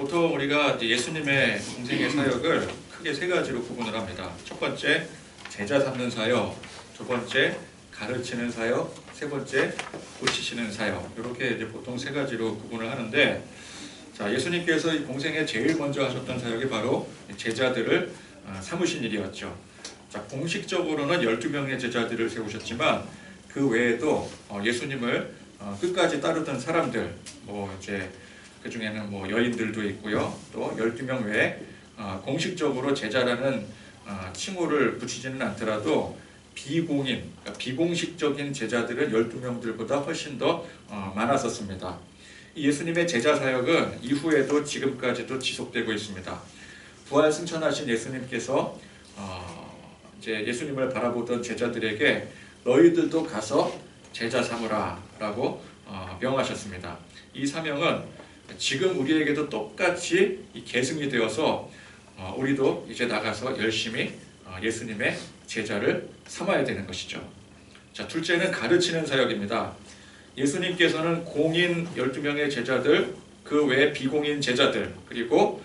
보통 우리가 이제 예수님의 공생의 사역을 크게 세 가지로 구분을 합니다. 첫 번째, 제자 삼는 사역. 두 번째, 가르치는 사역. 세 번째, 고치시는 사역. 이렇게 이제 보통 세 가지로 구분을 하는데, 자, 예수님께서 이 공생에 제일 먼저 하셨던 사역이 바로 제자들을 삼으신 일이었죠. 자, 공식적으로는 12명의 제자들을 세우셨지만 그 외에도 예수님을 끝까지 따르던 사람들, 이제 그 중에는 여인들도 있고요. 또 12명 외에 공식적으로 제자라는 칭호를 붙이지는 않더라도 비공인, 그러니까 비공식적인 제자들은 12명들보다 훨씬 더 많았었습니다. 예수님의 제자 사역은 이후에도 지금까지도 지속되고 있습니다. 부활 승천하신 예수님께서 이제 예수님을 바라보던 제자들에게 너희들도 가서 제자 삼으라 라고 명하셨습니다. 이 사명은 지금 우리에게도 똑같이 계승이 되어서 우리도 이제 나가서 열심히 예수님의 제자를 삼아야 되는 것이죠. 자, 둘째는 가르치는 사역입니다. 예수님께서는 공인 12명의 제자들, 그 외 비공인 제자들, 그리고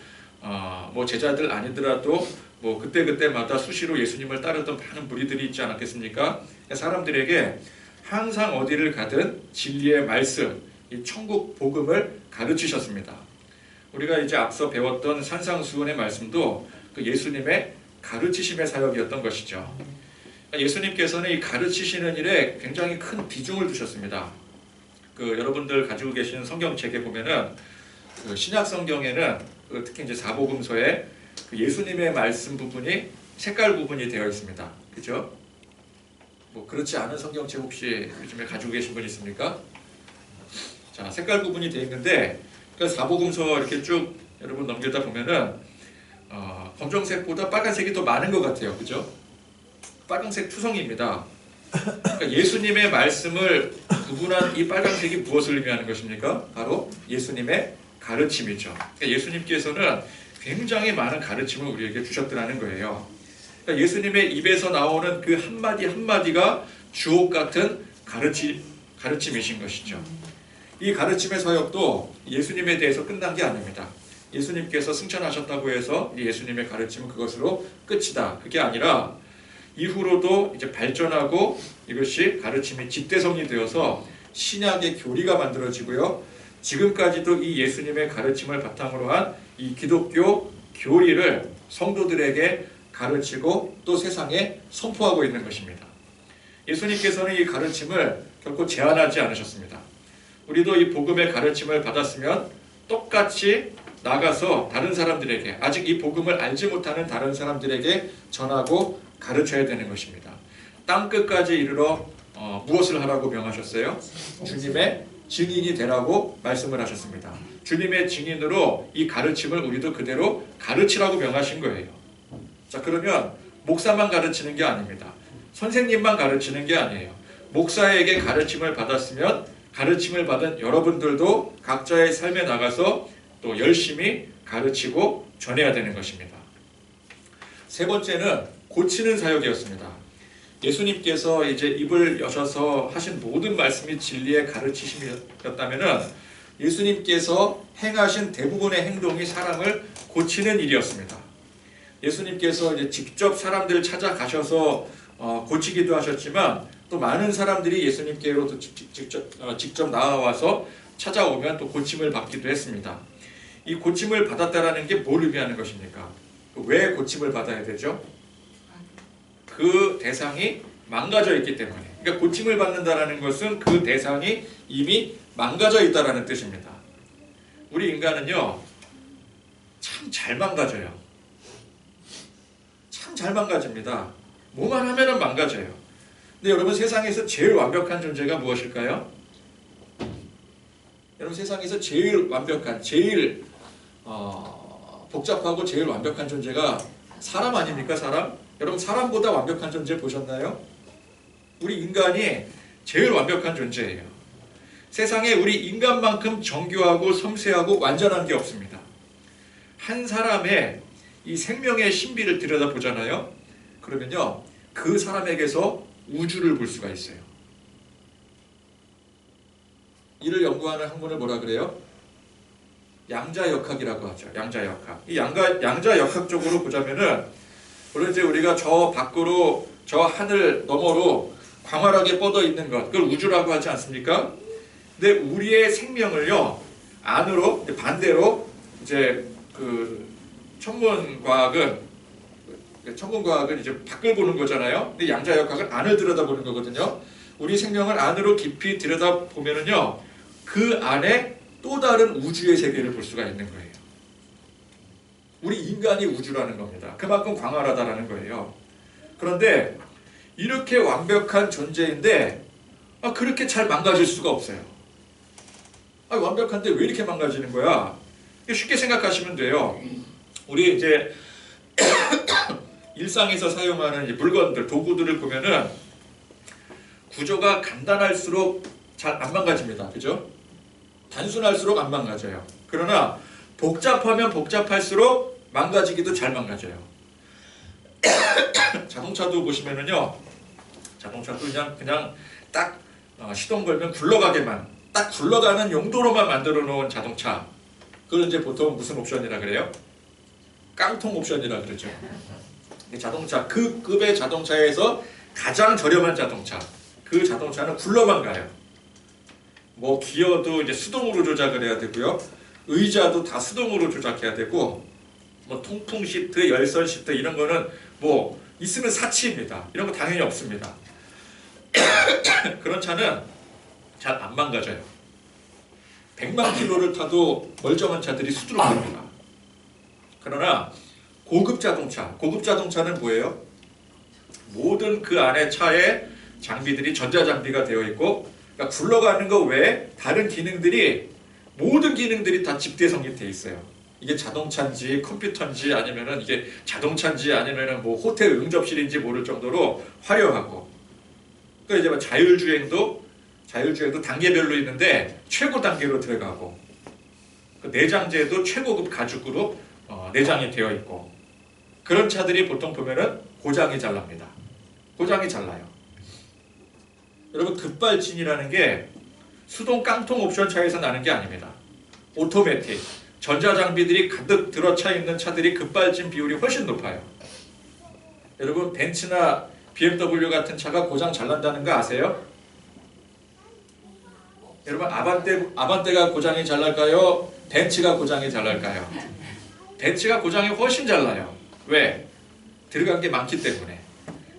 제자들 아니더라도 그때그때마다 수시로 예수님을 따르던 많은 무리들이 있지 않았겠습니까? 사람들에게 항상 어디를 가든 진리의 말씀, 이 천국 복음을 가르치셨습니다. 우리가 이제 앞서 배웠던 산상수훈의 말씀도 그 예수님의 가르치심의 사역이었던 것이죠. 예수님께서는 이 가르치시는 일에 굉장히 큰 비중을 두셨습니다. 여러분들 가지고 계신 성경책에 보면은 신약 성경에는 특히 이제 사복음서에 예수님의 말씀 부분이 색깔 구분이 되어 있습니다. 그죠? 그렇지 않은 성경책 혹시 요즘에 가지고 계신 분 있습니까? 자, 색깔 구분이 되어 있는데 사복음서 이렇게 쭉 여러분 넘기다 보면은 검정색보다 빨간색이 더 많은 것 같아요. 그죠? 빨간색 투성이입니다. 그러니까 예수님의 말씀을 구분한 이 빨간색이 무엇을 의미하는 것입니까? 바로 예수님의 가르침이죠. 그러니까 예수님께서는 굉장히 많은 가르침을 우리에게 주셨더라는 거예요. 그러니까 예수님의 입에서 나오는 그 한마디 한마디가 주옥 같은 가르침이신 것이죠. 이 가르침의 사역도 예수님에 대해서 끝난 게 아닙니다. 예수님께서 승천하셨다고 해서 예수님의 가르침은 그것으로 끝이다. 그게 아니라 이후로도 이제 발전하고 이것이 가르침이 집대성이 되어서 신약의 교리가 만들어지고요. 지금까지도 이 예수님의 가르침을 바탕으로 한 이 기독교 교리를 성도들에게 가르치고 또 세상에 선포하고 있는 것입니다. 예수님께서는 이 가르침을 결코 제한하지 않으셨습니다. 우리도 이 복음의 가르침을 받았으면 똑같이 나가서 다른 사람들에게, 아직 이 복음을 알지 못하는 다른 사람들에게 전하고 가르쳐야 되는 것입니다. 땅끝까지 이르러 무엇을 하라고 명하셨어요? 주님의 증인이 되라고 말씀을 하셨습니다. 주님의 증인으로 이 가르침을 우리도 그대로 가르치라고 명하신 거예요. 자, 그러면 목사만 가르치는 게 아닙니다. 선생님만 가르치는 게 아니에요. 목사에게 가르침을 받았으면 가르침을 받은 여러분들도 각자의 삶에 나가서 또 열심히 가르치고 전해야 되는 것입니다. 세 번째는 고치는 사역이었습니다. 예수님께서 이제 입을 여셔서 하신 모든 말씀이 진리의 가르치심이었다면은 예수님께서 행하신 대부분의 행동이 사람을 고치는 일이었습니다. 예수님께서 이제 직접 사람들을 찾아가셔서 고치기도 하셨지만 또 많은 사람들이 예수님께로 직접 나와서 찾아오면 또 고침을 받기도 했습니다. 이 고침을 받았다라는 게 뭘 의미하는 것입니까? 왜 고침을 받아야 되죠? 그 대상이 망가져 있기 때문에. 그러니까 고침을 받는다라는 것은 그 대상이 이미 망가져 있다라는 뜻입니다. 우리 인간은요, 참 잘 망가져요. 참 잘 망가집니다. 뭐만 하면은 망가져요. 근데 여러분, 세상에서 제일 완벽한 존재가 무엇일까요? 여러분, 세상에서 제일 완벽한, 제일 복잡하고 제일 완벽한 존재가 사람 아닙니까? 사람? 여러분, 사람보다 완벽한 존재 보셨나요? 우리 인간이 제일 완벽한 존재예요. 세상에 우리 인간만큼 정교하고 섬세하고 완전한 게 없습니다. 한 사람의 이 생명의 신비를 들여다보잖아요. 그러면요, 그 사람에게서 우주를 볼 수가 있어요. 이를 연구하는 학문을 뭐라 그래요? 양자역학이라고 하죠. 양자역학. 이 양자역학적으로 보자면은 물론 이제 우리가 저 밖으로 저 하늘 너머로 광활하게 뻗어 있는 것, 그걸 우주라고 하지 않습니까? 근데 우리의 생명을요 안으로 반대로 이제 그 천문과학은 이제 밖을 보는 거잖아요. 근데 양자역학은 안을 들여다보는 거거든요. 우리 생명을 안으로 깊이 들여다보면은요 그 안에 또 다른 우주의 세계를 볼 수가 있는 거예요. 우리 인간이 우주라는 겁니다. 그만큼 광활하다라는 거예요. 그런데 이렇게 완벽한 존재인데 그렇게 잘 망가질 수가 없어요. 완벽한데 왜 이렇게 망가지는 거야? 쉽게 생각하시면 돼요. 우리 이제 일상에서 사용하는 이제 물건들, 도구들을 보면은 구조가 간단할수록 잘 안 망가집니다. 그죠? 단순할수록 안 망가져요. 그러나 복잡하면 복잡할수록 망가지기도 잘 망가져요. 자동차도 보시면은요, 자동차도 그냥 딱 시동 걸면 굴러가게만, 딱 굴러가는 용도로만 만들어 놓은 자동차. 그걸 이제 보통 무슨 옵션이라 그래요? 깡통 옵션이라 그러죠. 자동차, 그 급의 자동차에서 가장 저렴한 자동차. 그 자동차는 굴러만 가요. 뭐 기어도 이제 수동으로 조작을 해야 되고요. 의자도 다 수동으로 조작해야 되고, 뭐 통풍 시트, 열선 시트 이런 거는 뭐 있으면 사치입니다. 이런 거 당연히 없습니다. 그런 차는 잘 안 망가져요. 100만 킬로를 타도 멀쩡한 차들이 수두룩합니다. 그러나 고급 자동차는 뭐예요? 모든 그 안에 차에 장비들이 전자장비가 되어 있고, 그러니까 굴러가는 거 외에 다른 기능들이, 모든 기능들이 다 집대 성립되어 있어요. 이게 자동차인지 컴퓨터인지 아니면은 이게 자동차인지 아니면은 뭐 호텔 응접실인지 모를 정도로 화려하고, 그러니까 이제 자율주행도 단계별로 있는데 최고 단계로 들어가고, 내장재도 최고급 가죽으로 내장이 되어 있고, 그런 차들이 보통 보면은 고장이 잘 납니다. 고장이 잘 나요. 여러분, 급발진이라는 게 수동 깡통 옵션 차에서 나는 게 아닙니다. 오토매틱, 전자장비들이 가득 들어차 있는 차들이 급발진 비율이 훨씬 높아요. 여러분, 벤츠나 BMW 같은 차가 고장 잘 난다는 거 아세요? 여러분, 아반떼가 고장이 잘 날까요? 벤츠가 고장이 잘 날까요? 벤츠가 고장이 훨씬 잘 나요. 왜? 들어간 게 많기 때문에.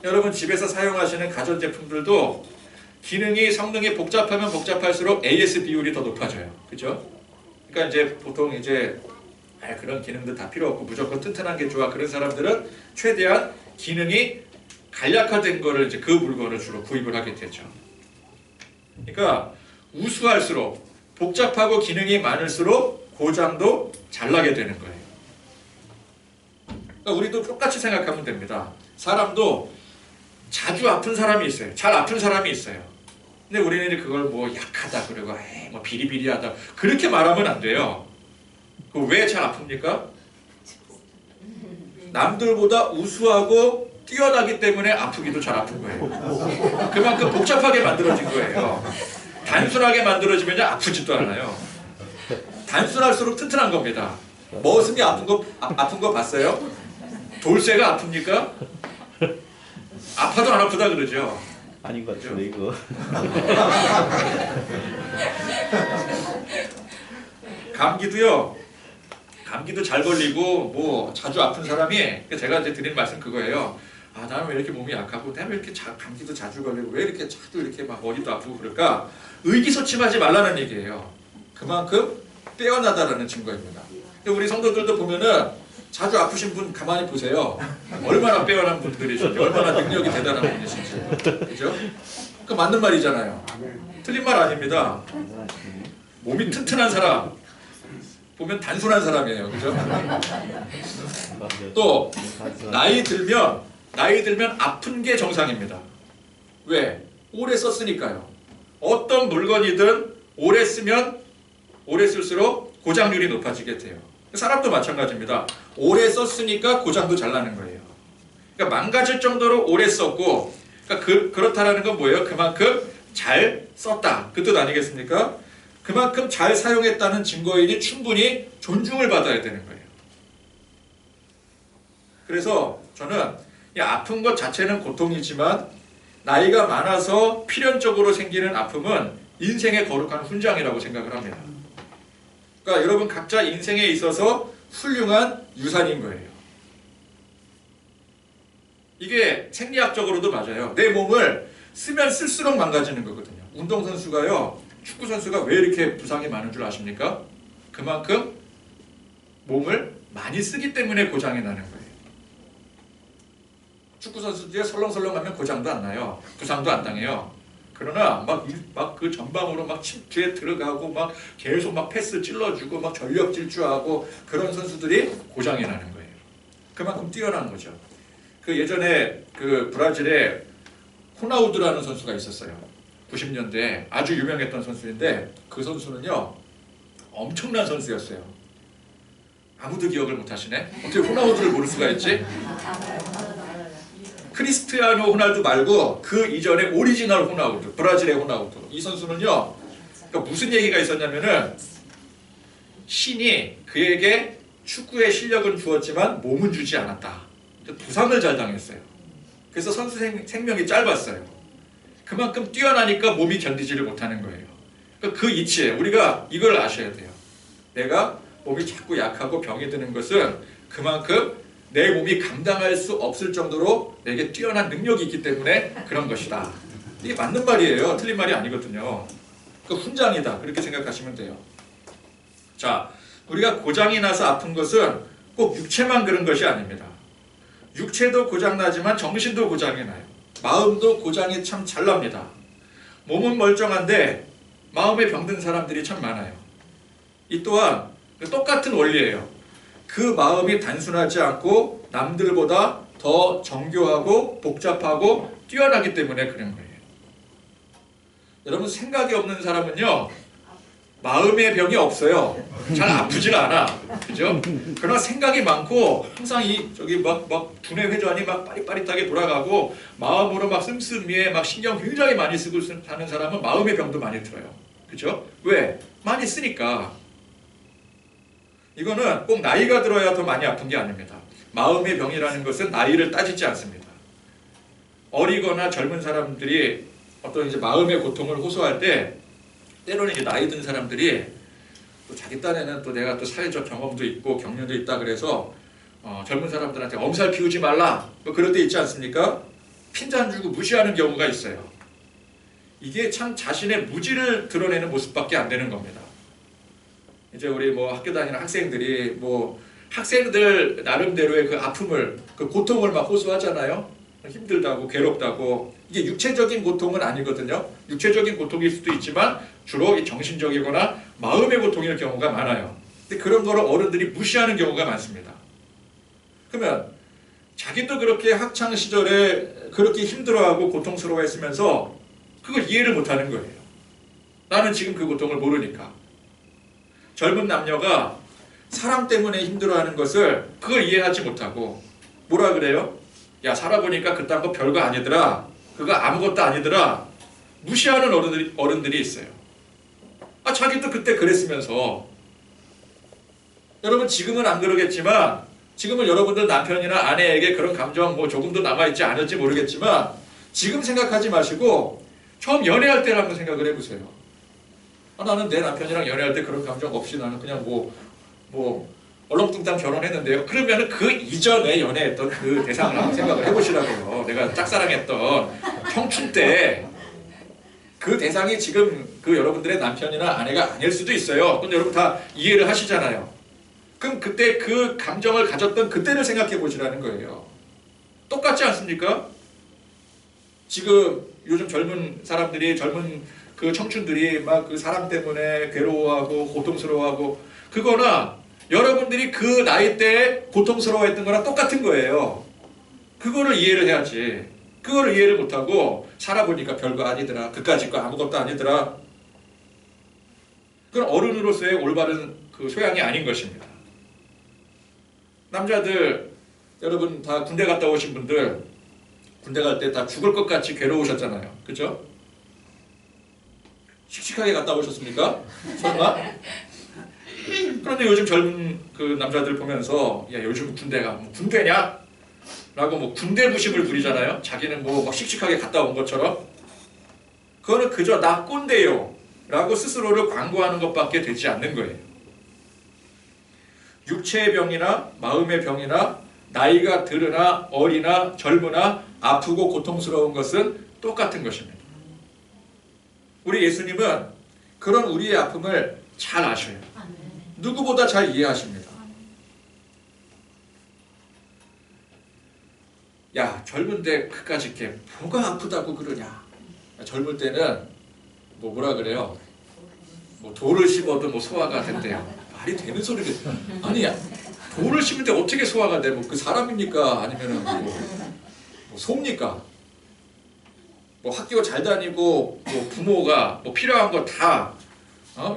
여러분, 집에서 사용하시는 가전제품들도 기능이, 성능이 복잡하면 복잡할수록 AS 비율이 더 높아져요. 그죠? 그러니까 이제 보통 이제 그런 기능들 다 필요 없고 무조건 튼튼한 게 좋아, 그런 사람들은 최대한 기능이 간략화된 거를, 이제 그 물건을 주로 구입을 하게 되죠. 그러니까 우수할수록, 복잡하고 기능이 많을수록 고장도 잘 나게 되는 거예요. 그러니까 우리도 똑같이 생각하면 됩니다. 사람도 자주 아픈 사람이 있어요. 잘 아픈 사람이 있어요. 근데 우리는 그걸 뭐 약하다 그러고 뭐 비리비리하다 그렇게 말하면 안 돼요. 왜 잘 아픕니까? 남들보다 우수하고 뛰어나기 때문에 아프기도 잘 아픈 거예요. 그만큼 복잡하게 만들어진 거예요. 단순하게 만들어지면 아프지도 않아요. 단순할수록 튼튼한 겁니다. 머슴이 아픈 거 봤어요? 돌쇠가 아픕니까? 아파도 안 아프다 그러죠. 아닌 것 같은데 이거. 감기도 잘 걸리고 뭐 자주 아픈 사람이, 제가 이제 드린 말씀 그거예요. 나는 왜 이렇게 몸이 약하고, 내가 왜 이렇게 감기도 자주 걸리고, 왜 이렇게 자주 이렇게 막 머리도 아프고 그럴까? 의기소침하지 말라는 얘기예요. 그만큼 빼어나다라는 증거입니다. 우리 성도들도 보면은 자주 아프신 분 가만히 보세요. 얼마나 빼어난 분들이신지, 얼마나 능력이 대단한 분이신지. 그죠? 그 맞는 말이잖아요. 틀린 말 아닙니다. 몸이 튼튼한 사람 보면 단순한 사람이에요. 그죠? 또 나이 들면 아픈 게 정상입니다. 왜? 오래 썼으니까요. 어떤 물건이든 오래 쓰면 오래 쓸수록 고장률이 높아지게 돼요. 사람도 마찬가지입니다. 오래 썼으니까 고장도 잘 나는 거예요. 그러니까 망가질 정도로 오래 썼고, 그러니까 그렇다라는 건 뭐예요? 그만큼 잘 썼다, 그 뜻 아니겠습니까? 그만큼 잘 사용했다는 증거이니 충분히 존중을 받아야 되는 거예요. 그래서 저는 이 아픈 것 자체는 고통이지만 나이가 많아서 필연적으로 생기는 아픔은 인생의 거룩한 훈장이라고 생각을 합니다. 그러니까 여러분 각자 인생에 있어서 훌륭한 유산인 거예요. 이게 생리학적으로도 맞아요. 내 몸을 쓰면 쓸수록 망가지는 거거든요. 운동선수가요, 축구선수가 왜 이렇게 부상이 많은 줄 아십니까? 그만큼 몸을 많이 쓰기 때문에 고장이 나는 거예요. 축구선수들이 설렁설렁하면 고장도 안 나요. 부상도 안 당해요. 그러나 막 그 전방으로 막 침투에 들어가고 막 계속 막 패스 찔러주고 막 전력 질주하고 그런 선수들이 고장이 나는 거예요. 그만큼 뛰어난 거죠. 그 예전에 그 브라질에 호나우두라는 선수가 있었어요. 90년대에 아주 유명했던 선수인데 그 선수는요 엄청난 선수였어요. 아무도 기억을 못 하시네? 어떻게 호나우두를 모를 수가 있지? 크리스티아노 호날두 말고 그 이전에 오리지널 호나우두, 브라질의 호나우두. 이 선수는요, 그러니까 무슨 얘기가 있었냐면은 신이 그에게 축구의 실력은 주었지만 몸은 주지 않았다. 부상을 잘 당했어요. 그래서 선수 생명이 짧았어요. 그만큼 뛰어나니까 몸이 견디지를 못하는 거예요. 그러니까 그 이치에 우리가 이걸 아셔야 돼요. 내가 몸이 자꾸 약하고 병이 드는 것은 그만큼 내 몸이 감당할 수 없을 정도로 내게 뛰어난 능력이 있기 때문에 그런 것이다. 이게 맞는 말이에요. 틀린 말이 아니거든요. 그 훈장이다. 그렇게 생각하시면 돼요. 자, 우리가 고장이 나서 아픈 것은 꼭 육체만 그런 것이 아닙니다. 육체도 고장나지만 정신도 고장이 나요. 마음도 고장이 참 잘 납니다. 몸은 멀쩡한데 마음에 병든 사람들이 참 많아요. 이 또한 똑같은 원리예요. 그 마음이 단순하지 않고 남들보다 더 정교하고 복잡하고 뛰어나기 때문에 그런 거예요. 여러분 생각이 없는 사람은요 마음의 병이 없어요. 잘 아프질 않아. 그죠? 그러나 생각이 많고 항상 막 두뇌 회전이 막 빠릿빠릿하게 돌아가고 마음으로 막 씀씀이에 막 신경 굉장히 많이 쓰고 사는 사람은 마음의 병도 많이 들어요. 그죠? 왜? 많이 쓰니까. 이거는 꼭 나이가 들어야 더 많이 아픈 게 아닙니다. 마음의 병이라는 것은 나이를 따지지 않습니다. 어리거나 젊은 사람들이 어떤 이제 마음의 고통을 호소할 때 때로는 이제 나이 든 사람들이 또 자기 딴에는 또 내가 또 사회적 경험도 있고 경륜도 있다 그래서 젊은 사람들한테 엄살 피우지 말라 뭐 그럴 때 있지 않습니까? 핀잔 주고 무시하는 경우가 있어요. 이게 참 자신의 무지를 드러내는 모습밖에 안 되는 겁니다. 이제 우리 뭐 학교 다니는 학생들이 뭐 학생들 나름대로의 그 아픔을 그 고통을 막 호소하잖아요. 힘들다고 괴롭다고. 이게 육체적인 고통은 아니거든요. 육체적인 고통일 수도 있지만 주로 이 정신적이거나 마음의 고통일 경우가 많아요. 근데 그런 거를 어른들이 무시하는 경우가 많습니다. 그러면 자기도 그렇게 학창 시절에 그렇게 힘들어하고 고통스러워했으면서 그걸 이해를 못하는 거예요. 나는 지금 그 고통을 모르니까. 젊은 남녀가 사랑 때문에 힘들어하는 것을 그걸 이해하지 못하고 뭐라 그래요? 야 살아보니까 그딴 거 별거 아니더라. 그거 아무것도 아니더라. 무시하는 어른들이 있어요. 아 자기도 그때 그랬으면서. 여러분 지금은 안 그러겠지만 지금은 여러분들 남편이나 아내에게 그런 감정 뭐 조금도 남아있지 않을지 모르겠지만 지금 생각하지 마시고 처음 연애할 때를 한번 생각을 해보세요. 아, 나는 내 남편이랑 연애할 때 그런 감정 없이 나는 그냥 뭐 얼렁뚱땅 결혼했는데요. 그러면 그 이전에 연애했던 그 대상을 한번 생각을 해보시라고요. 내가 짝사랑했던 청춘 때 그 대상이 지금 그 여러분들의 남편이나 아내가 아닐 수도 있어요. 근데 여러분 다 이해를 하시잖아요. 그럼 그때 그 감정을 가졌던 그때를 생각해 보시라는 거예요. 똑같지 않습니까? 지금 요즘 젊은 사람들이 젊은 그 청춘들이 막 그 사랑 때문에 괴로워하고 고통스러워하고 그거나 여러분들이 그 나이 때 고통스러워했던 거랑 똑같은 거예요. 그거를 이해를 해야지. 그거를 이해를 못하고 살아보니까 별거 아니더라. 그까짓 거 아무것도 아니더라. 그건 어른으로서의 올바른 그 소양이 아닌 것입니다. 남자들 여러분 다 군대 갔다 오신 분들 군대 갈 때 다 죽을 것 같이 괴로우셨잖아요. 그죠? 씩씩하게 갔다 오셨습니까? 설마? 그런데 요즘 젊은 그 남자들 보면서 야 요즘 군대가 뭐 군대냐? 라고 뭐 군대 부심을 부리잖아요. 자기는 뭐 막 씩씩하게 갔다 온 것처럼. 그거는 그저 나 꼰대요 라고 스스로를 광고하는 것밖에 되지 않는 거예요. 육체의 병이나 마음의 병이나 나이가 들으나 어리나 젊으나 아프고 고통스러운 것은 똑같은 것입니다. 우리 예수님은 그런 우리의 아픔을 잘 아셔요. 누구보다 잘 이해하십니다. 야 젊은데 그까짓 게 뭐가 아프다고 그러냐. 젊을 때는 뭐라 그래요? 뭐 돌을 씹어도 뭐 소화가 된대요. 말이 되는 소리를. 아니야. 돌을 씹는데 어떻게 소화가 돼? 뭐 그 사람입니까? 아니면은 뭐 소입니까? 뭐 학교 잘 다니고 뭐 부모가 뭐 필요한 거 다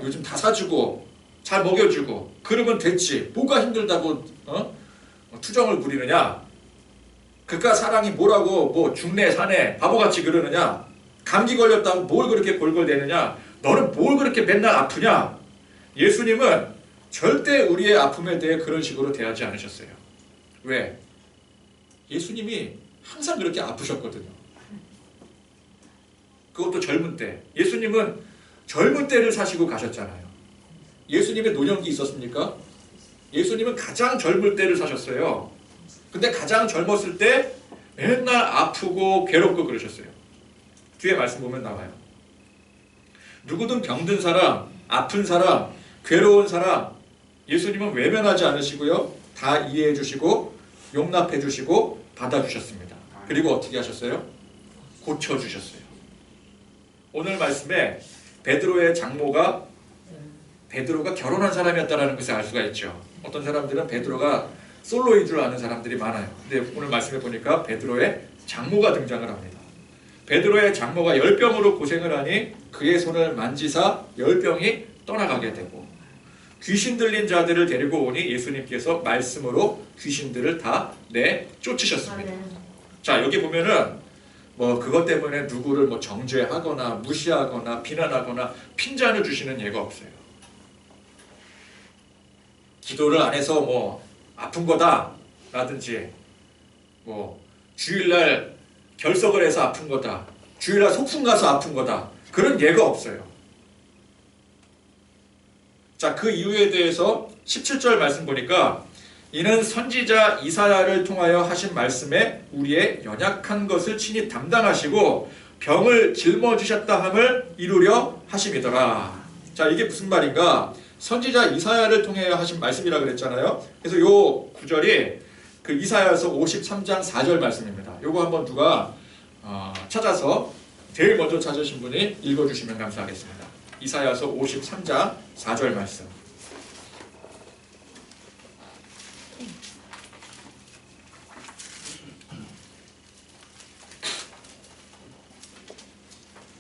요즘 다 사주고 잘 먹여주고 그러면 됐지. 뭐가 힘들다고 투정을 부리느냐? 그깟 사랑이 뭐라고 뭐 중내 사내 바보같이 그러느냐? 감기 걸렸다고 뭘 그렇게 골골대느냐? 너는 뭘 그렇게 맨날 아프냐? 예수님은 절대 우리의 아픔에 대해 그런 식으로 대하지 않으셨어요. 왜? 예수님이 항상 그렇게 아프셨거든요. 그것도 젊은 때. 예수님은 젊은 때를 사시고 가셨잖아요. 예수님의 노년기 있었습니까? 예수님은 가장 젊을 때를 사셨어요. 근데 가장 젊었을 때 맨날 아프고 괴롭고 그러셨어요. 뒤에 말씀 보면 나와요. 누구든 병든 사람, 아픈 사람, 괴로운 사람 예수님은 외면하지 않으시고요. 다 이해해 주시고 용납해 주시고 받아주셨습니다. 그리고 어떻게 하셨어요? 고쳐주셨어요. 오늘 말씀에 베드로의 장모가 결혼한 사람이었다는 것을 알 수가 있죠. 어떤 사람들은 베드로가 솔로인 줄 아는 사람들이 많아요. 근데 오늘 말씀에 보니까 베드로의 장모가 등장을 합니다. 베드로의 장모가 열병으로 고생을 하니 그의 손을 만지사 열병이 떠나가게 되고 귀신 들린 자들을 데리고 오니 예수님께서 말씀으로 귀신들을 다 내쫓으셨습니다. 자 여기 보면은 뭐 그것 때문에 누구를 뭐 정죄하거나 무시하거나 비난하거나 핀잔을 주시는 예가 없어요. 기도를 안 해서 뭐 아픈 거다 라든지 뭐 주일날 결석을 해서 아픈 거다 주일날 소풍 가서 아픈 거다 그런 예가 없어요. 자, 그 이유에 대해서 17절 말씀 보니까 이는 선지자 이사야를 통하여 하신 말씀에 우리의 연약한 것을 친히 담당하시고 병을 짊어지셨다 함을 이루려 하심이더라. 자, 이게 무슨 말인가? 선지자 이사야를 통하여 하신 말씀이라 그랬잖아요. 그래서 요 구절이 그 이사야서 53장 4절 말씀입니다. 요거 한번 누가 찾아서 제일 먼저 찾으신 분이 읽어주시면 감사하겠습니다. 이사야서 53장 4절 말씀.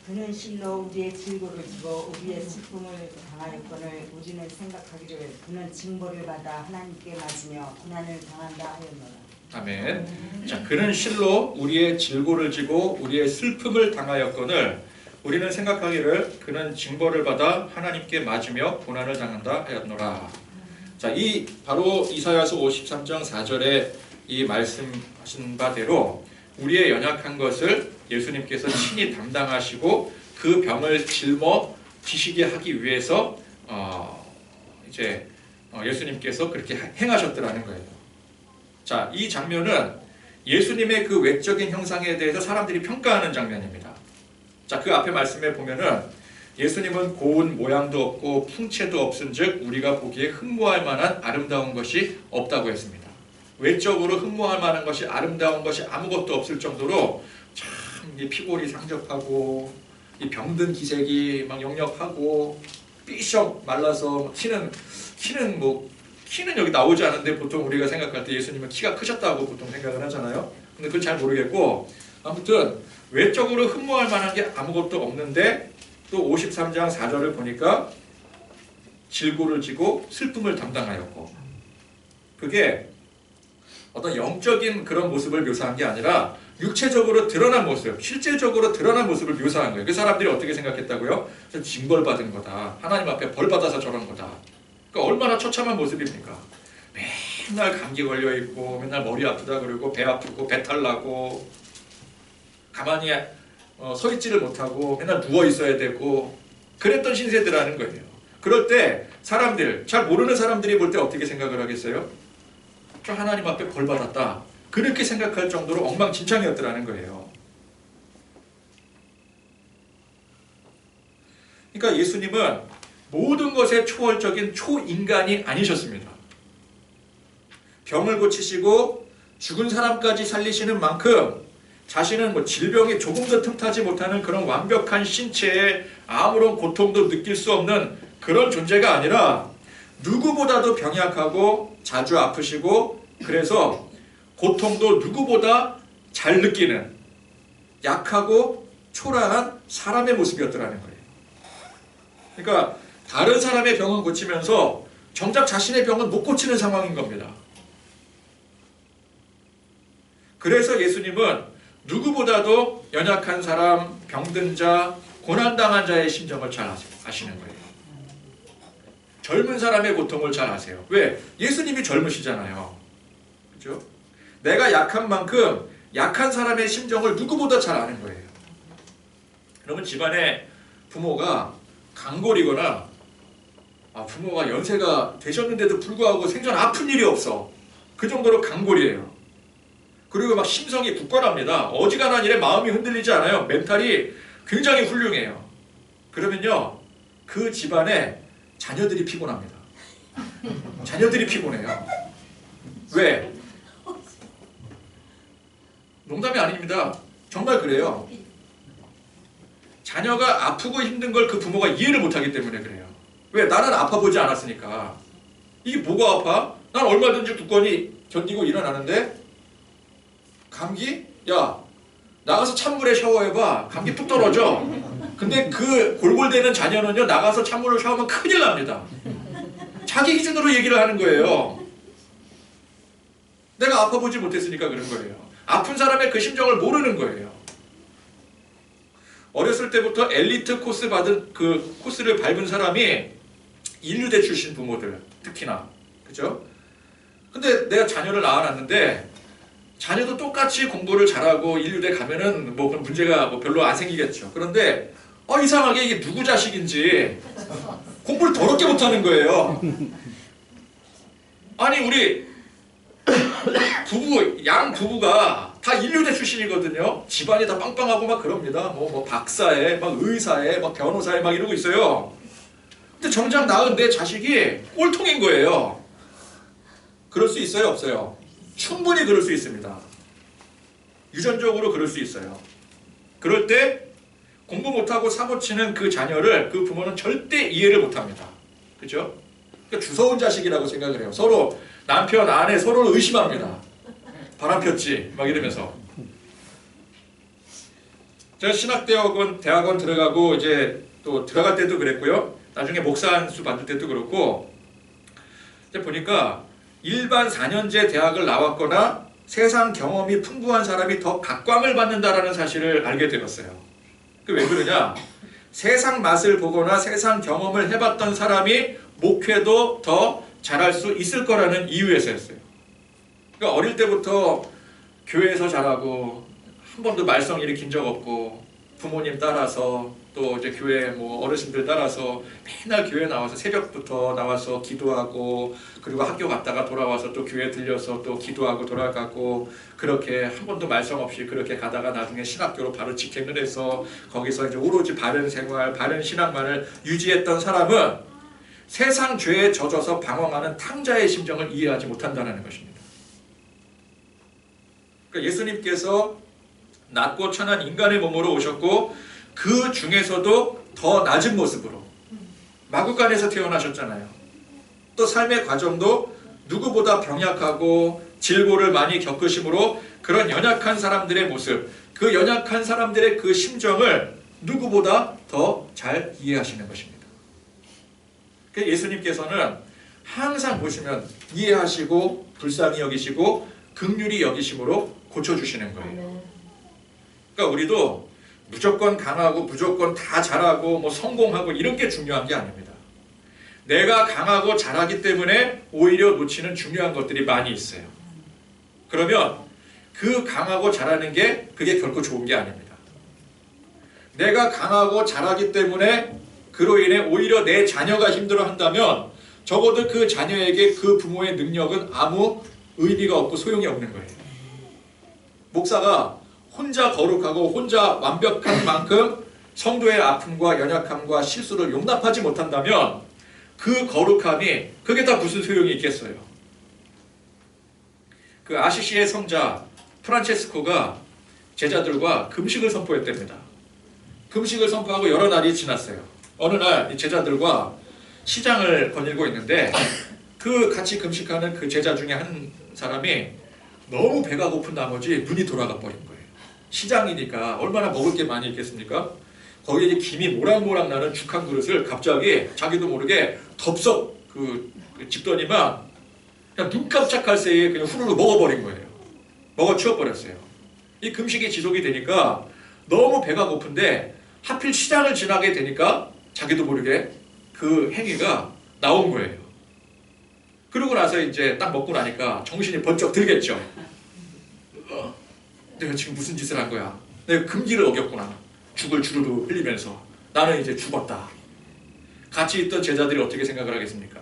그는 실로 우리의 질고를 지고 우리의 슬픔을 당하였거늘 우리는 생각하기를 그는 징벌을 받아 하나님께 맞으며 고난을 당한다 하였노라. 아멘. 자, 그는 실로 우리의 질고를 지고 우리의 슬픔을 당하였거늘 우리는 생각하기를 그는 징벌을 받아 하나님께 맞으며 고난을 당한다 하였노라. 자, 이 바로 이사야서 53장 4절에 이 말씀하신 바대로 우리의 연약한 것을 예수님께서 친히 담당하시고 그 병을 짊어지시게 하기 위해서 예수님께서 그렇게 행하셨더라는 거예요. 자, 이 장면은 예수님의 그 외적인 형상에 대해서 사람들이 평가하는 장면입니다. 자, 그 앞에 말씀에 보면은 예수님은 고운 모양도 없고 풍채도 없은즉 우리가 보기에 흠모할 만한 아름다운 것이 없다고 했습니다. 외적으로 흠모할 만한 것이 아름다운 것이 아무것도 없을 정도로 참 이 피골이 상접하고 이 병든 기색이 막 역력하고 삐쩍 말라서 키는 여기 나오지 않은데 보통 우리가 생각할 때 예수님은 키가 크셨다고 보통 생각을 하잖아요. 근데 그건 잘 모르겠고 아무튼 외적으로 흠모할 만한 게 아무것도 없는데 또 53장 4절을 보니까 질고를 지고 슬픔을 담당하였고 그게 어떤 영적인 그런 모습을 묘사한 게 아니라 육체적으로 드러난 모습, 실질적으로 드러난 모습을 묘사한 거예요. 그 사람들이 어떻게 생각했다고요? 징벌받은 거다. 하나님 앞에 벌받아서 저런 거다. 그러니까 얼마나 처참한 모습입니까? 맨날 감기 걸려 있고 맨날 머리 아프다 그러고 배 아프고 배탈 나고 가만히 서 있지를 못하고 맨날 누워 있어야 되고 그랬던 신세대라는 거예요. 그럴 때 사람들, 잘 모르는 사람들이 볼 때 어떻게 생각을 하겠어요? 저 하나님 앞에 벌 받았다. 그렇게 생각할 정도로 엉망진창이었더라는 거예요. 그러니까 예수님은 모든 것의 초월적인 초인간이 아니셨습니다. 병을 고치시고 죽은 사람까지 살리시는 만큼 자신은 뭐 질병이 조금도 틈타지 못하는 그런 완벽한 신체에 아무런 고통도 느낄 수 없는 그런 존재가 아니라 누구보다도 병약하고 자주 아프시고 그래서 고통도 누구보다 잘 느끼는 약하고 초라한 사람의 모습이었더라는 거예요. 그러니까 다른 사람의 병은 고치면서 정작 자신의 병은 못 고치는 상황인 겁니다. 그래서 예수님은 누구보다도 연약한 사람, 병든 자, 고난당한 자의 심정을 잘 아시는 거예요. 젊은 사람의 고통을 잘 아세요. 왜? 예수님이 젊으시잖아요. 그렇죠? 내가 약한 만큼 약한 사람의 심정을 누구보다 잘 아는 거예요. 그러면 집안에 부모가 강골이거나 부모가 연세가 되셨는데도 불구하고 생전 아픈 일이 없어. 그 정도로 강골이에요. 그리고 막 심성이 굳건합니다. 어지간한 일에 마음이 흔들리지 않아요. 멘탈이 굉장히 훌륭해요. 그러면요, 그 집안에 자녀들이 피곤합니다. 자녀들이 피곤해요. 왜? 농담이 아닙니다. 정말 그래요. 자녀가 아프고 힘든 걸 그 부모가 이해를 못하기 때문에 그래요. 왜? 나는 아파보지 않았으니까. 이게 뭐가 아파? 난 얼마든지 굳건히 견디고 일어나는데 감기? 야, 나가서 찬물에 샤워해봐. 감기 뚝 떨어져. 근데 그 골골대는 자녀는요, 나가서 찬물로 샤워하면 큰일 납니다. 자기 기준으로 얘기를 하는 거예요. 내가 아파보지 못했으니까 그런 거예요. 아픈 사람의 그 심정을 모르는 거예요. 어렸을 때부터 엘리트 코스 받은 그 코스를 밟은 사람이 인류대 출신 부모들, 특히나. 그죠? 근데 내가 자녀를 낳아놨는데 자녀도 똑같이 공부를 잘하고 인류대 가면은 뭐 그런 문제가 뭐 별로 안 생기겠죠. 그런데 이상하게 이게 누구 자식인지 공부를 더럽게 못하는 거예요. 아니 우리 양 부부가 다 인류대 출신이거든요. 집안이 다 빵빵하고 막 그럽니다. 뭐 박사에 막 의사에 막 변호사에 막 이러고 있어요. 근데 정작 낳은 내 자식이 꼴통인 거예요. 그럴 수 있어요, 없어요? 충분히 그럴 수 있습니다. 유전적으로 그럴 수 있어요. 그럴 때 공부 못하고 사고치는 그 자녀를 그 부모는 절대 이해를 못합니다. 그죠? 그러니까 주워온 자식이라고 생각을 해요. 서로 남편, 아내 서로를 의심합니다. 바람 폈지? 막 이러면서. 제가 신학대학원 들어가고 이제 또 들어갈 때도 그랬고요. 나중에 목사 안수 받을 때도 그렇고 이제 보니까 일반 4년제 대학을 나왔거나 세상 경험이 풍부한 사람이 더 각광을 받는다라는 사실을 알게 되었어요. 왜 그러냐? 세상 맛을 보거나 세상 경험을 해봤던 사람이 목회도 더 잘할 수 있을 거라는 이유에서였어요. 그러니까 어릴 때부터 교회에서 자라고 한 번도 말썽 일으킨 적 없고 부모님 따라서 또 이제 교회 뭐 어르신들 따라서 맨날 교회 나와서 새벽부터 나와서 기도하고 그리고 학교 갔다가 돌아와서 또 교회 들려서 또 기도하고 돌아가고 그렇게 한 번도 말썽 없이 그렇게 가다가 나중에 신학교로 바로 직행을 해서 거기서 이제 오로지 바른 생활, 바른 신앙만을 유지했던 사람은 세상 죄에 젖어서 방황하는 탕자의 심정을 이해하지 못한다는 것입니다. 그러니까 예수님께서 낮고 천한 인간의 몸으로 오셨고 그 중에서도 더 낮은 모습으로 마구간에서 태어나셨잖아요. 또 삶의 과정도 누구보다 병약하고 질고를 많이 겪으심으로 그런 연약한 사람들의 모습, 그 연약한 사람들의 그 심정을 누구보다 더 잘 이해하시는 것입니다. 예수님께서는 항상 보시면 이해하시고 불쌍히 여기시고 긍휼히 여기심으로 고쳐주시는 거예요. 그러니까 우리도 무조건 강하고 무조건 다 잘하고 뭐 성공하고 이런 게 중요한 게 아닙니다. 내가 강하고 잘하기 때문에 오히려 놓치는 중요한 것들이 많이 있어요. 그러면 그 강하고 잘하는 게 그게 결코 좋은 게 아닙니다. 내가 강하고 잘하기 때문에 그로 인해 오히려 내 자녀가 힘들어한다면 적어도 그 자녀에게 그 부모의 능력은 아무 의미가 없고 소용이 없는 거예요. 목사가 혼자 거룩하고 혼자 완벽한 만큼 성도의 아픔과 연약함과 실수를 용납하지 못한다면 그 거룩함이 그게 다 무슨 소용이 있겠어요. 그 아시시의 성자 프란체스코가 제자들과 금식을 선포했답니다. 금식을 선포하고 여러 날이 지났어요. 어느 날 이 제자들과 시장을 거닐고 있는데 그 같이 금식하는 그 제자 중에 한 사람이 너무 배가 고픈 나머지 눈이 돌아가 버린 거예요. 시장이니까 얼마나 먹을 게 많이 있겠습니까? 거기에 이제 김이 모락모락 나는 죽 한 그릇을 갑자기 자기도 모르게 덥석 집더니만 그냥 눈 깜짝할 새에 그냥 후루룩 먹어버린 거예요. 먹어 치워버렸어요. 이 금식이 지속이 되니까 너무 배가 고픈데 하필 시장을 지나게 되니까 자기도 모르게 그 행위가 나온 거예요. 그러고 나서 이제 딱 먹고 나니까 정신이 번쩍 들겠죠. 내가 지금 무슨 짓을 한 거야? 내가 금기를 어겼구나. 죽을 주르르 흘리면서 나는 이제 죽었다. 같이 있던 제자들이 어떻게 생각을 하겠습니까?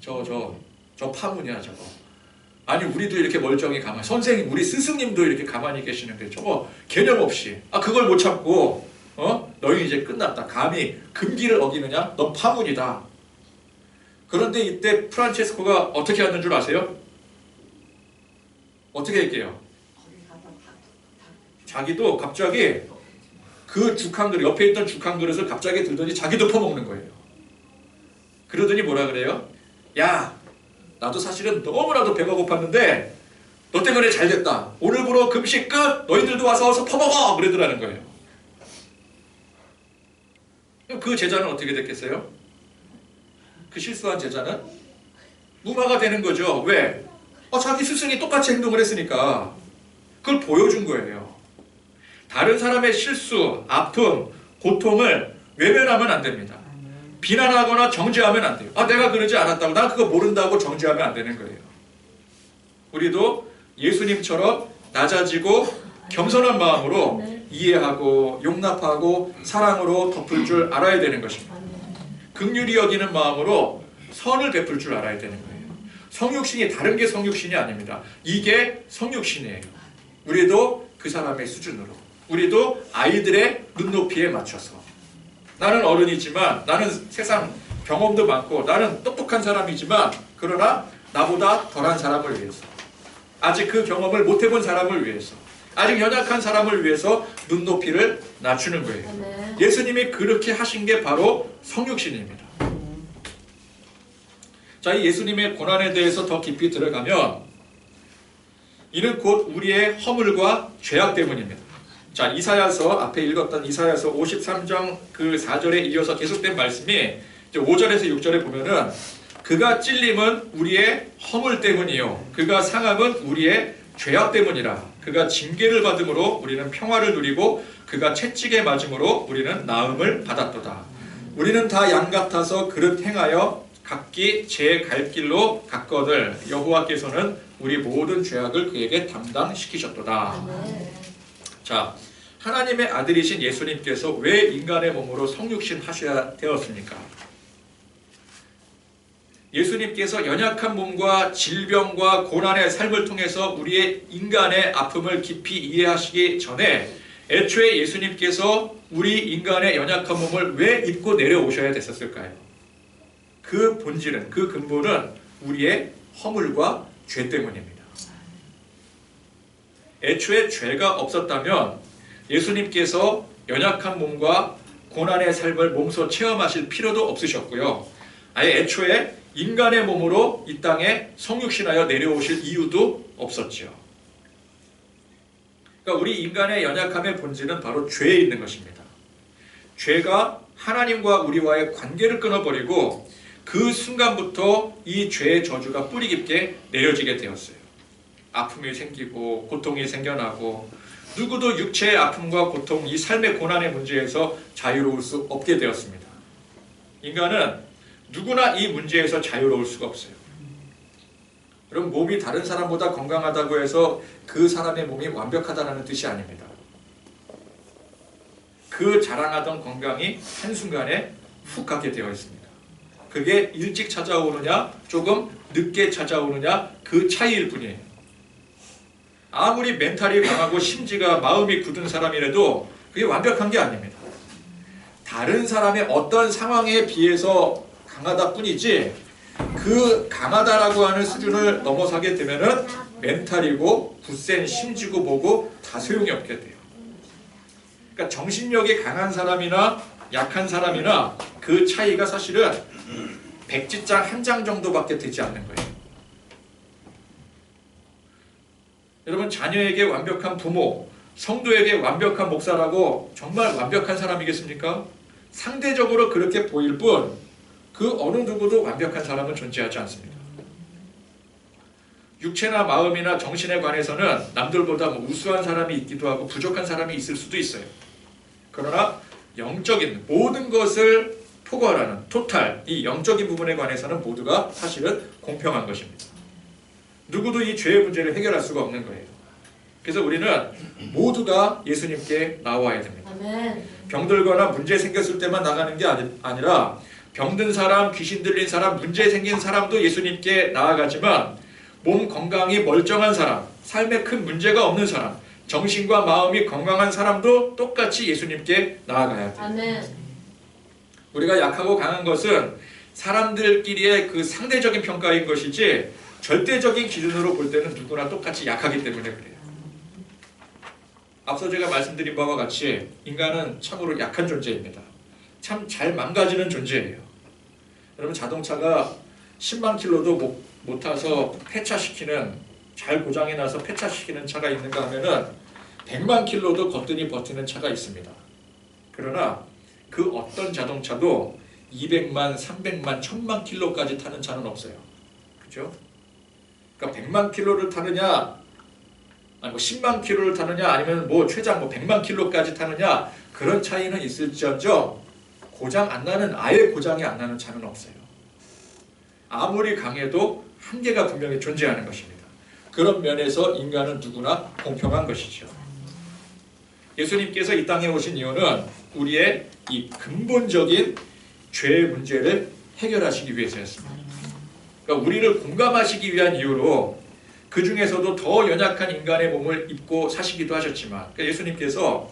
저 파문이야 저거. 아니 우리도 이렇게 멀쩡히 가만히, 선생님 우리 스승님도 이렇게 가만히 계시는데 저거 개념 없이 그걸 못 참고 너희 이제 끝났다. 감히 금기를 어기느냐? 넌 파문이다. 그런데 이때 프란체스코가 어떻게 하는 줄 아세요? 어떻게 할게요? 자기도 갑자기 그 죽 한 그릇, 옆에 있던 죽 한 그릇을 갑자기 들더니 자기도 퍼먹는 거예요. 그러더니 뭐라 그래요? 야, 나도 사실은 너무나도 배가 고팠는데 너 때문에 잘 됐다. 오늘부로 금식 끝! 너희들도 와서 어서 퍼먹어! 그러더라는 거예요. 그 제자는 어떻게 됐겠어요? 그 실수한 제자는 무마가 되는 거죠. 왜? 자기 스승이 똑같이 행동을 했으니까 그걸 보여준 거예요. 다른 사람의 실수, 아픔, 고통을 외면하면 안 됩니다. 비난하거나 정죄하면 안 돼요. 내가 그러지 않았다고, 난 그거 모른다고 정죄하면 안 되는 거예요. 우리도 예수님처럼 낮아지고 겸손한 마음으로 이해하고 용납하고 사랑으로 덮을 줄 알아야 되는 것입니다. 긍휼히 여기는 마음으로 선을 베풀 줄 알아야 되는 거예요. 성육신이 다른 게 성육신이 아닙니다. 이게 성육신이에요. 우리도 그 사람의 수준으로, 우리도 아이들의 눈높이에 맞춰서, 나는 어른이지만, 나는 세상 경험도 많고, 나는 똑똑한 사람이지만, 그러나 나보다 덜한 사람을 위해서, 아직 그 경험을 못 해본 사람을 위해서, 아직 연약한 사람을 위해서 눈높이를 낮추는 거예요. 예수님이 그렇게 하신 게 바로 성육신입니다. 자, 이 예수님의 고난에 대해서 더 깊이 들어가면 이는 곧 우리의 허물과 죄악 때문입니다. 자, 이사야서, 앞에 읽었던 이사야서 53장 그 4절에 이어서 계속된 말씀이 이제 5절에서 6절에 보면은 그가 찔림은 우리의 허물 때문이요 그가 상함은 우리의 죄악 때문이라. 그가 징계를 받음으로 우리는 평화를 누리고 그가 채찍에 맞음으로 우리는 나음을 받았도다. 우리는 다 양 같아서 그릇 행하여 각기 제 갈 길로 갔거늘 여호와께서는 우리 모든 죄악을 그에게 담당시키셨도다. 자, 하나님의 아들이신 예수님께서 왜 인간의 몸으로 성육신 하셔야 되었습니까? 예수님께서 연약한 몸과 질병과 고난의 삶을 통해서 우리의 인간의 아픔을 깊이 이해하시기 전에 애초에 예수님께서 우리 인간의 연약한 몸을 왜 입고 내려오셔야 됐었을까요? 그 본질은, 그 근본은 우리의 허물과 죄 때문입니다. 애초에 죄가 없었다면 예수님께서 연약한 몸과 고난의 삶을 몸소 체험하실 필요도 없으셨고요. 아예 애초에 인간의 몸으로 이 땅에 성육신하여 내려오실 이유도 없었죠. 그러니까 우리 인간의 연약함의 본질은 바로 죄에 있는 것입니다. 죄가 하나님과 우리와의 관계를 끊어버리고 그 순간부터 이 죄의 저주가 뿌리 깊게 내려지게 되었어요. 아픔이 생기고 고통이 생겨나고 누구도 육체의 아픔과 고통, 이 삶의 고난의 문제에서 자유로울 수 없게 되었습니다. 인간은 누구나 이 문제에서 자유로울 수가 없어요. 여러분, 몸이 다른 사람보다 건강하다고 해서 그 사람의 몸이 완벽하다는 뜻이 아닙니다. 그 자랑하던 건강이 한순간에 훅 가게 되어 있습니다. 그게 일찍 찾아오느냐 조금 늦게 찾아오느냐 그 차이일 뿐이에요. 아무리 멘탈이 강하고 심지가 마음이 굳은 사람이라도 그게 완벽한 게 아닙니다. 다른 사람의 어떤 상황에 비해서 강하다 뿐이지 그 강하다라고 하는 수준을 넘어서게 되면은 멘탈이고 굳센 심지고 뭐고 다 소용이 없게 돼요. 그러니까 정신력이 강한 사람이나 약한 사람이나 그 차이가 사실은 백지장 한 장 정도밖에 되지 않는 거예요. 여러분, 자녀에게 완벽한 부모, 성도에게 완벽한 목사라고 정말 완벽한 사람이겠습니까? 상대적으로 그렇게 보일 뿐 그 어느 누구도 완벽한 사람은 존재하지 않습니다. 육체나 마음이나 정신에 관해서는 남들보다 우수한 사람이 있기도 하고 부족한 사람이 있을 수도 있어요. 그러나 영적인 모든 것을 포괄하는 토탈, 이 영적인 부분에 관해서는 모두가 사실은 공평한 것입니다. 누구도 이 죄의 문제를 해결할 수가 없는 거예요. 그래서 우리는 모두가 예수님께 나와야 됩니다. 아멘. 병들거나 문제 생겼을 때만 나가는 게 아니라 병든 사람, 귀신 들린 사람, 문제 생긴 사람도 예수님께 나아가지만 몸 건강이 멀쩡한 사람, 삶에 큰 문제가 없는 사람, 정신과 마음이 건강한 사람도 똑같이 예수님께 나아가야 돼요. 아멘. 우리가 약하고 강한 것은 사람들끼리의 그 상대적인 평가인 것이지 절대적인 기준으로 볼 때는 누구나 똑같이 약하기 때문에 그래요. 앞서 제가 말씀드린 바와 같이 인간은 참으로 약한 존재입니다. 참 잘 망가지는 존재예요. 여러분, 자동차가 10만 킬로도 못 타서 폐차시키는, 잘 고장이 나서 폐차시키는 차가 있는가 하면은 100만 킬로도 거뜬히 버티는 차가 있습니다. 그러나 그 어떤 자동차도 200만, 300만, 1000만 킬로까지 타는 차는 없어요. 그죠? 그러니까 100만 킬로를 타느냐, 아니 10만 킬로를 타느냐, 아니면 최장 100만 킬로까지 타느냐, 그런 차이는 있을지언정 고장 안 나는, 아예 고장이 안 나는 차는 없어요. 아무리 강해도 한계가 분명히 존재하는 것입니다. 그런 면에서 인간은 누구나 공평한 것이죠. 예수님께서 이 땅에 오신 이유는 우리의 이 근본적인 죄의 문제를 해결하시기 위해서였습니다. 그러니까 우리를 공감하시기 위한 이유로 그 중에서도 더 연약한 인간의 몸을 입고 사시기도 하셨지만, 그러니까 예수님께서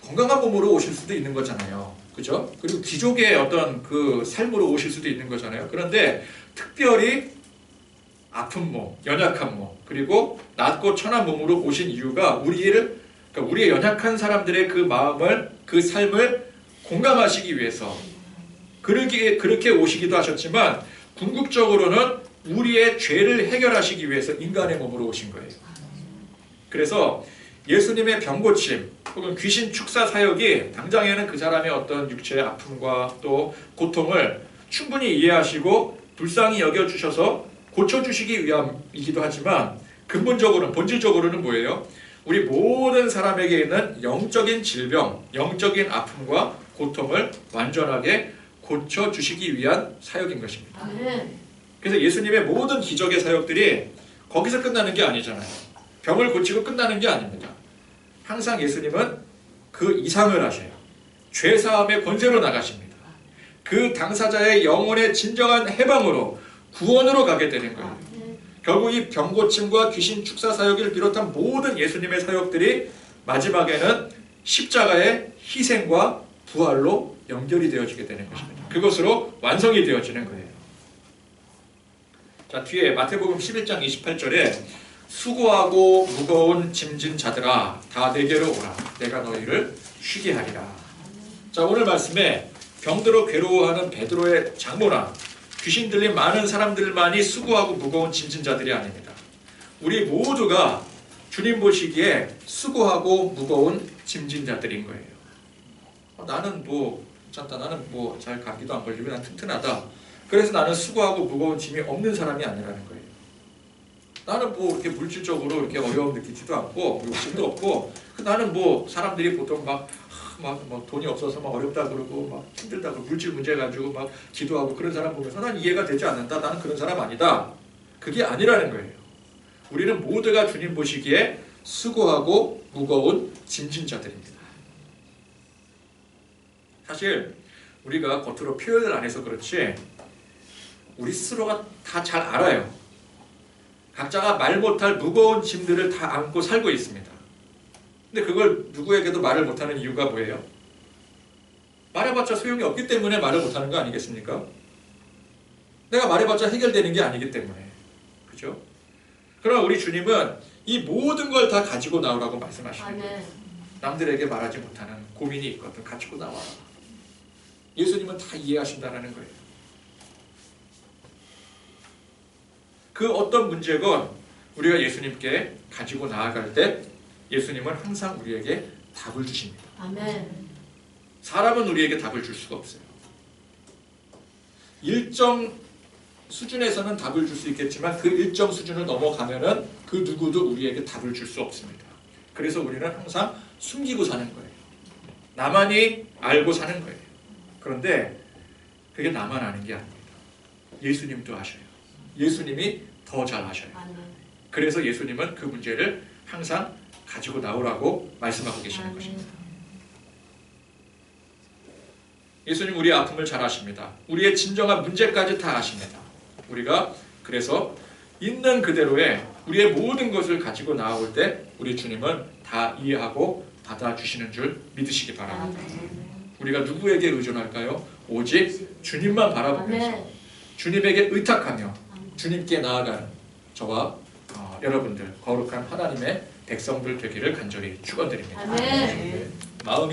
건강한 몸으로 오실 수도 있는 거잖아요. 그죠? 그리고 귀족의 어떤 그 삶으로 오실 수도 있는 거잖아요. 그런데 특별히 아픈 몸, 연약한 몸, 그리고 낮고 천한 몸으로 오신 이유가 그러니까 우리의 연약한 사람들의 그 마음을, 그 삶을 공감하시기 위해서 그렇게 오시기도 하셨지만, 궁극적으로는 우리의 죄를 해결하시기 위해서 인간의 몸으로 오신 거예요. 그래서 예수님의 병고침 혹은 귀신 축사 사역이 당장에는 그 사람의 어떤 육체의 아픔과 또 고통을 충분히 이해하시고 불쌍히 여겨주셔서 고쳐주시기 위함이기도 하지만, 근본적으로는, 본질적으로는 뭐예요? 우리 모든 사람에게 있는 영적인 질병, 영적인 아픔과 고통을 완전하게 고쳐주시기 위한 사역인 것입니다. 아멘. 그래서 예수님의 모든 기적의 사역들이 거기서 끝나는 게 아니잖아요. 병을 고치고 끝나는 게 아닙니다. 항상 예수님은 그 이상을 하셔요. 죄사함의 권세로 나가십니다. 그 당사자의 영혼의 진정한 해방으로, 구원으로 가게 되는 거예요. 결국 이 병고침과 귀신 축사 사역을 비롯한 모든 예수님의 사역들이 마지막에는 십자가의 희생과 부활로 연결이 되어지게 되는 것입니다. 그것으로 완성이 되어지는 거예요. 자, 뒤에 마태복음 11장 28절에 수고하고 무거운 짐진 자들아 다 내게로 오라, 내가 너희를 쉬게 하리라. 자, 오늘 말씀에 병들어 괴로워하는 베드로의 장모나 귀신 들린 많은 사람들만이 수고하고 무거운 짐진 자들이 아닙니다. 우리 모두가 주님 보시기에 수고하고 무거운 짐진 자들인 거예요. 나는 괜찮다, 나는 잘 감기도 안 걸리고 난 튼튼하다, 그래서 나는 수고하고 무거운 짐이 없는 사람이 아니라는 거예요. 나는 뭐 이렇게 물질적으로 이렇게 어려움 느끼지도 않고 욕심도 없고 나는 뭐 사람들이 보통 막 돈이 없어서 막 어렵다 그러고 막 힘들다 그러고 물질 문제 가지고 막 기도하고 그런 사람 보면서 난 이해가 되지 않는다. 나는 그런 사람 아니다. 그게 아니라는 거예요. 우리는 모두가 주님 보시기에 수고하고 무거운 짐진 자들입니다. 사실 우리가 겉으로 표현을 안 해서 그렇지 우리 스스로가 다 잘 알아요. 각자가 말 못할 무거운 짐들을 다 안고 살고 있습니다. 근데 그걸 누구에게도 말을 못하는 이유가 뭐예요? 말해봤자 소용이 없기 때문에 말을 못하는 거 아니겠습니까? 내가 말해봤자 해결되는 게 아니기 때문에. 그죠? 그러나 우리 주님은 이 모든 걸 다 가지고 나오라고 말씀하십니다. 남들에게 말하지 못하는 고민이 있거든. 가지고 나와라. 예수님은 다 이해하신다는 거예요. 그 어떤 문제건 우리가 예수님께 가지고 나아갈 때 예수님은 항상 우리에게 답을 주십니다. 아멘. 사람은 우리에게 답을 줄 수가 없어요. 일정 수준에서는 답을 줄 수 있겠지만 그 일정 수준을 넘어가면은 그 누구도 우리에게 답을 줄 수 없습니다. 그래서 우리는 항상 숨기고 사는 거예요. 나만이 알고 사는 거예요. 그런데 그게 나만 아는 게 아닙니다. 예수님도 아셔요. 예수님이 더 잘 아셔요. 아멘. 그래서 예수님은 그 문제를 항상 가지고 나오라고 말씀하고 계시는 것입니다. 예수님 우리의 아픔을 잘 아십니다. 우리의 진정한 문제까지 다 아십니다. 우리가 그래서 있는 그대로의 우리의 모든 것을 가지고 나올 때 우리 주님은 다 이해하고 받아주시는 줄 믿으시기 바랍니다. 우리가 누구에게 의존할까요? 오직 주님만 바라보면서 주님에게 의탁하며 주님께 나아가는 저와 여러분들 거룩한 하나님의 백성들 되기를 간절히 축원드립니다. 아멘. 마음이